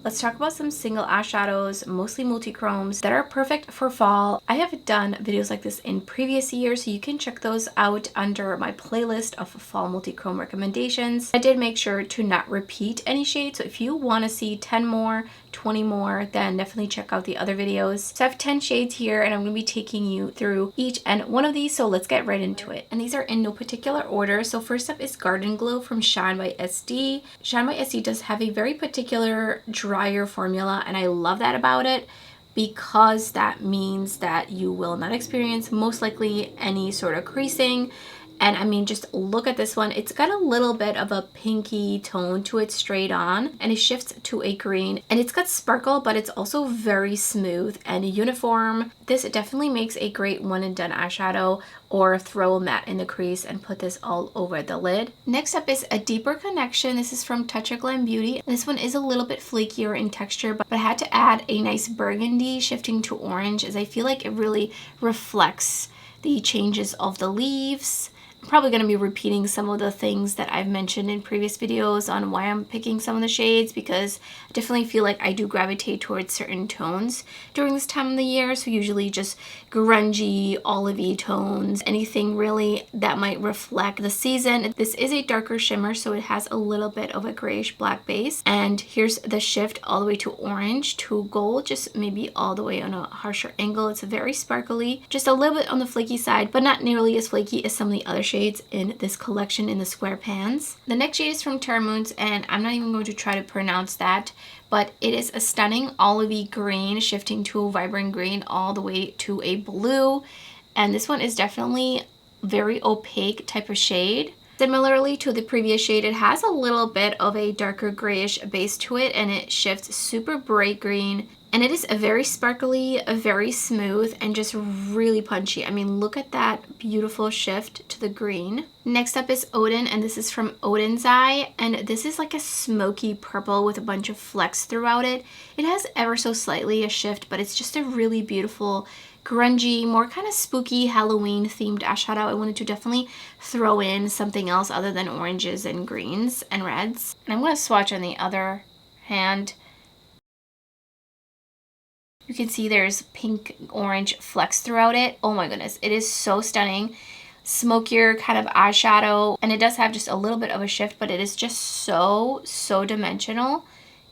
Let's talk about some single eyeshadows, mostly multichromes, that are perfect for fall. I have done videos like this in previous years, so you can check those out under my playlist of fall multichrome recommendations. I did make sure to not repeat any shades, so if you want to see 10 more, 20 more, then definitely check out the other videos. So I have 10 shades here, and I'm going to be taking you through each and one of these, so let's get right into it. And these are in no particular order. So first up is Garden Glow from ShineBySD. ShineBySD does have a very particular drier formula, and I love that about it, because that means that you will not experience most likely any sort of creasing. And I mean, just look at this one. It's got a little bit of a pinky tone to it straight on, and it shifts to a green, and it's got sparkle, but it's also very smooth and uniform. This definitely makes a great one and done eyeshadow, or throw a matte in the crease and put this all over the lid. Next up is A Deeper Connection. This is from Touch of Glam Beauty. This one is a little bit flakier in texture, but I had to add a nice burgundy shifting to orange, as I feel like it really reflects the changes of the leaves. I'm probably going to be repeating some of the things that I've mentioned in previous videos on why I'm picking some of the shades, because I definitely feel like I do gravitate towards certain tones during this time of the year. So usually just grungy, olivey tones, anything really that might reflect the season. This is a darker shimmer, so it has a little bit of a grayish black base. And here's the shift all the way to orange to gold, just maybe all the way on a harsher angle. It's very sparkly, just a little bit on the flaky side, but not nearly as flaky as some of the other shades in this collection in the square pans. The next shade is from Terra, and I'm not even going to try to pronounce that, but it is a stunning olivey green shifting to a vibrant green all the way to a blue, and this one is definitely very opaque type of shade. Similarly to the previous shade, it has a little bit of a darker grayish base to it, and it shifts super bright green. And it is a very sparkly, a very smooth, and just really punchy. I mean, look at that beautiful shift to the green. Next up is Odin, and this is from Odin's Eye. And this is like a smoky purple with a bunch of flecks throughout it. It has ever so slightly a shift, but it's just a really beautiful, grungy, more kind of spooky Halloween themed eyeshadow. I wanted to definitely throw in something else other than oranges and greens and reds. And I'm going to swatch on the other hand. You can see there's pink orange flecks throughout it. Oh my goodness, it is so stunning. Smokier kind of eyeshadow, and it does have just a little bit of a shift, but it is just so dimensional.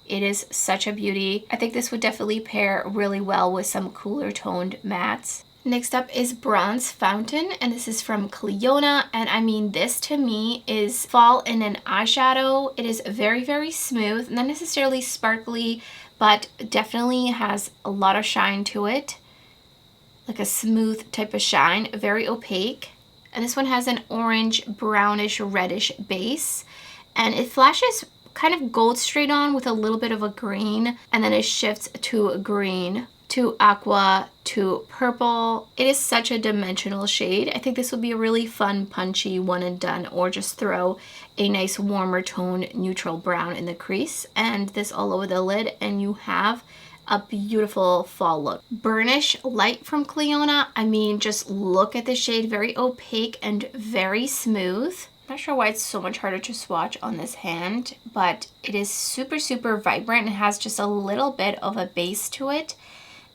It is such a beauty. I think this would definitely pair really well with some cooler toned mattes. Next up is Bronze Fountain, and this is from Cleona, and I mean, this to me is fall in an eyeshadow. It is very smooth, not necessarily sparkly, but definitely has a lot of shine to it, like a smooth type of shine, very opaque. And this one has an orange, brownish, reddish base, and it flashes kind of gold straight on with a little bit of a green, and then it shifts to a green, to aqua, to purple. It is such a dimensional shade. I think this would be a really fun, punchy one and done, or just throw a nice warmer tone neutral brown in the crease and this all over the lid, and you have a beautiful fall look. Burnish Light from Cleona. I mean, just look at the shade, very opaque and very smooth. I'm not sure why it's so much harder to swatch on this hand, but it is super vibrant and has just a little bit of a base to it.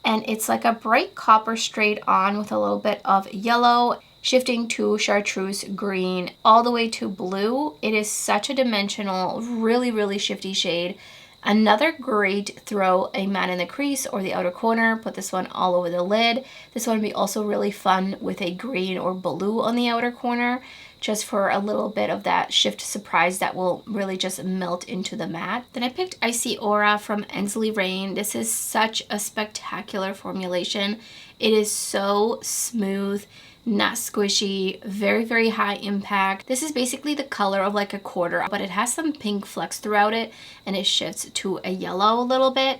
And it's like a bright copper straight on with a little bit of yellow, shifting to chartreuse green, all the way to blue. It is such a dimensional, really shifty shade. Another great throw a matte in the crease or the outer corner. Put this one all over the lid. This one would be also really fun with a green or blue on the outer corner, just for a little bit of that shift surprise that will really just melt into the matte. Then I picked Icy Ora from Ensley. This is such a spectacular formulation. It is so smooth, not squishy, very high impact. This is basically the color of like a quarter, but it has some pink flecks throughout it, and it shifts to a yellow a little bit.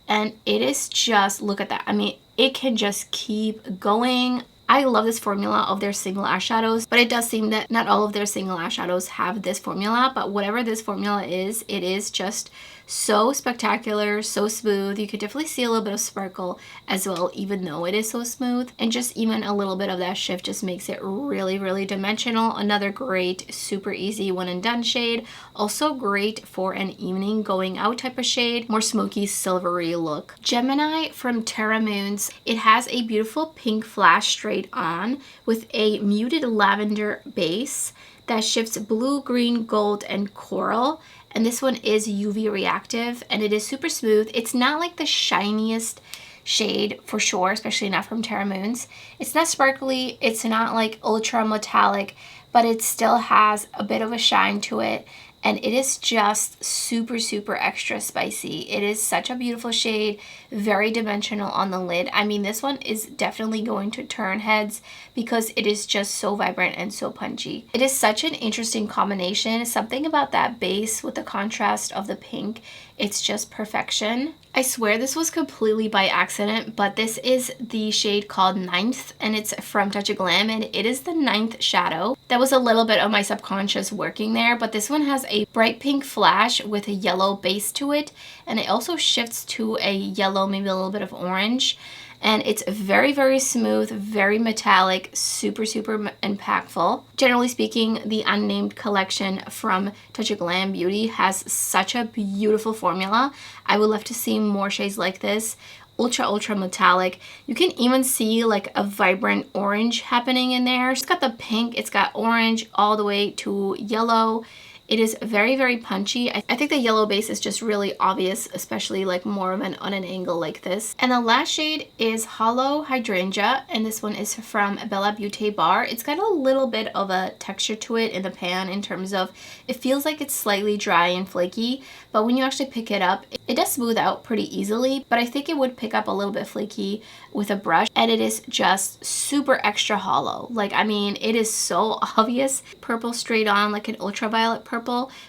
And it is just, look at that. I mean, it can just keep going. I love this formula of their single eyeshadows, but it does seem that not all of their single eyeshadows have this formula, but whatever this formula is, it is just So spectacular, so smooth. You could definitely see a little bit of sparkle as well, even though it is so smooth. And just even a little bit of that shift just makes it really, really dimensional. Another great, super easy one and done shade. Also great for an evening going out type of shade, more smoky, silvery look. Gemini from Terra Moons. It has a beautiful pink flash straight on with a muted lavender base that shifts blue, green, gold, and coral. And this one is UV reactive and it is super smooth. It's not like the shiniest shade for sure, especially not from Terra Moons. It's not sparkly, it's not like ultra metallic, but it still has a bit of a shine to it. And it is just super, super extra spicy. It is such a beautiful shade, very dimensional on the lid. I mean, this one is definitely going to turn heads because it is just so vibrant and so punchy. It is such an interesting combination. Something about that base with the contrast of the pink, it's just perfection. I swear this was completely by accident, but this is the shade called Ninth and it's from Touch of Glam and it is the 9th shadow. That was a little bit of my subconscious working there, but this one has a bright pink flash with a yellow base to it, and it also shifts to a yellow, maybe a little bit of orange. And it's very, very smooth, very metallic, super, super impactful. Generally speaking, the unnamed collection from Touch of Glam Beauty has such a beautiful formula. I would love to see more shades like this. Ultra metallic. You can even see like a vibrant orange happening in there. It's got the pink, it's got orange all the way to yellow. It is very, very punchy. I think the yellow base is just really obvious, especially like more of an on an angle like this. And the last shade is Hollow Hydrangea, and this one is from Bella Beaute Bar. It's got a little bit of a texture to it in the pan in terms of it feels like it's slightly dry and flaky, but when you actually pick it up, it does smooth out pretty easily, but I think it would pick up a little bit flaky with a brush, and it is just super extra hollow. Like, I mean, it is so obvious. Purple straight on, like an ultraviolet purple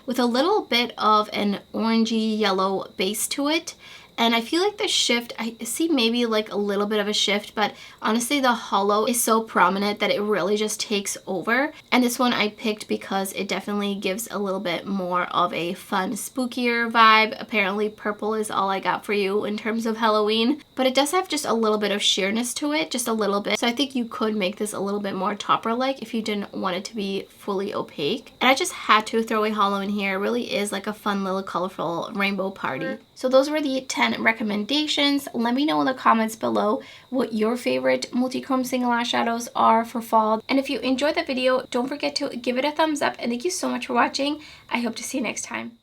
with a little bit of an orangey yellow base to it. And I feel like the shift, I see maybe like a little bit of a shift, but honestly the hollow is so prominent that it really just takes over. And this one I picked because it definitely gives a little bit more of a fun, spookier vibe. Apparently purple is all I got for you in terms of Halloween, but it does have just a little bit of sheerness to it, just a little bit. So I think you could make this a little bit more topper-like if you didn't want it to be fully opaque. And I just had to throw a hollow in here. It really is like a fun little colorful rainbow party. So those were the 10 recommendations. Let me know in the comments below what your favorite multi-chrome single eyeshadows are for fall. And if you enjoyed the video, don't forget to give it a thumbs up. And thank you so much for watching. I hope to see you next time.